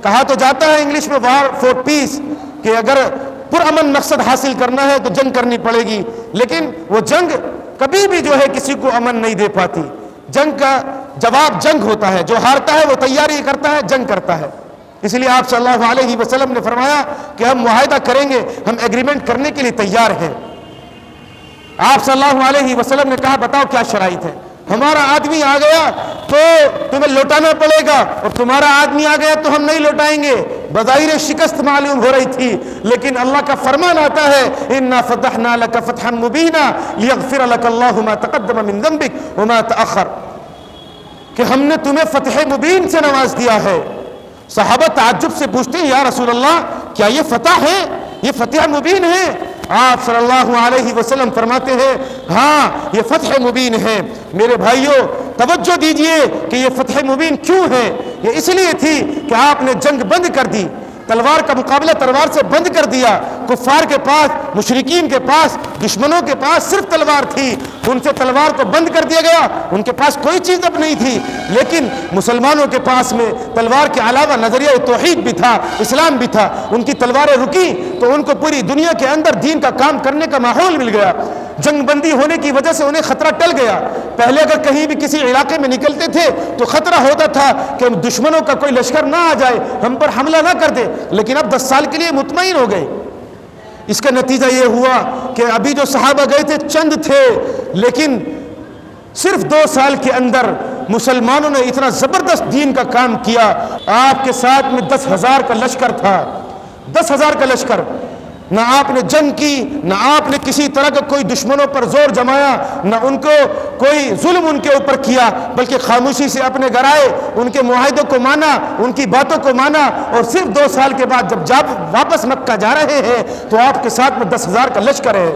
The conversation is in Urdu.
کہا تو جاتا ہے انگلش میں وار فور پیس، کہ اگر پرامن مقصد حاصل کرنا ہے تو جنگ کرنی پڑے گی، لیکن وہ جنگ کبھی بھی جو ہے کسی کو امن نہیں دے پاتی۔ جنگ کا جواب جنگ ہوتا ہے، جو ہارتا ہے وہ تیاری کرتا ہے، جنگ کرتا ہے۔ اس لیے آپ صلی اللہ علیہ وسلم نے فرمایا کہ ہم معاہدہ کریں گے، ہم ایگریمنٹ کرنے کے لیے تیار ہیں۔ آپ صلی اللہ علیہ وسلم نے کہا بتاؤ کیا شرائط ہے؟ ہمارا آدمی آ گیا تو تمہیں لوٹانا پڑے گا، اور تمہارا آدمی آ گیا تو ہم نہیں لوٹائیں گے۔ بظاہر شکست معلوم ہو رہی تھی، لیکن اللہ کا فرمان آتا ہے اِنَّا فَتَحْنَا لَكَ فَتْحًا مُبِينًا لِيَغْفِرَ لَكَ اللَّهُ مَا تَقَدَّمَ مِن ذَنبِكَ وَمَا تَأَخَّرَ، کہ ہم نے تمہیں فتح مبین سے نواز دیا ہے۔ صحابہ تعجب سے پوچھتے ہیں یا رسول اللہ کیا یہ فتح ہے، یہ فتح مبین ہے؟ آپ صلی اللہ علیہ وسلم فرماتے ہیں ہاں یہ فتح مبین ہے۔ میرے بھائیوں توجہ دیجئے کہ یہ فتح مبین کیوں ہے؟ یہ اس لیے تھی کہ آپ نے جنگ بند کر دی، تلوار کا مقابلہ تلوار سے بند کر دیا۔ کفار کے پاس، مشرکین کے پاس، دشمنوں کے پاس صرف تلوار تھی، ان سے تلوار کو بند کر دیا گیا، ان کے پاس کوئی چیز اب نہیں تھی۔ لیکن مسلمانوں کے پاس میں تلوار کے علاوہ نظریہ توحید بھی تھا، اسلام بھی تھا۔ ان کی تلواریں رکی تو ان کو پوری دنیا کے اندر دین کا کام کرنے کا ماحول مل گیا۔ جنگ بندی ہونے کی وجہ سے انہیں خطرہ ٹل گیا۔ پہلے اگر کہیں بھی کسی علاقے میں نکلتے تھے تو خطرہ ہوتا تھا کہ دشمنوں کا کوئی لشکر نہ آ جائے، ہم پر حملہ نہ کر دے، لیکن اب 10 سال کے لیے مطمئن ہو گئے۔ اس کا نتیجہ یہ ہوا کہ ابھی جو صحابہ گئے تھے چند تھے، لیکن صرف 2 سال کے اندر مسلمانوں نے اتنا زبردست دین کا کام کیا۔ آپ کے ساتھ میں 10,000 کا لشکر تھا، 10,000 کا لشکر۔ نہ آپ نے جنگ کی، نہ آپ نے کسی طرح کا کوئی دشمنوں پر زور جمایا، نہ ان کو کوئی ظلم ان کے اوپر کیا، بلکہ خاموشی سے اپنے گھر آئے، ان کے معاہدوں کو مانا، ان کی باتوں کو مانا، اور صرف 2 سال کے بعد جب واپس مکہ جا رہے ہیں تو آپ کے ساتھ میں 10,000 کا لشکر ہے۔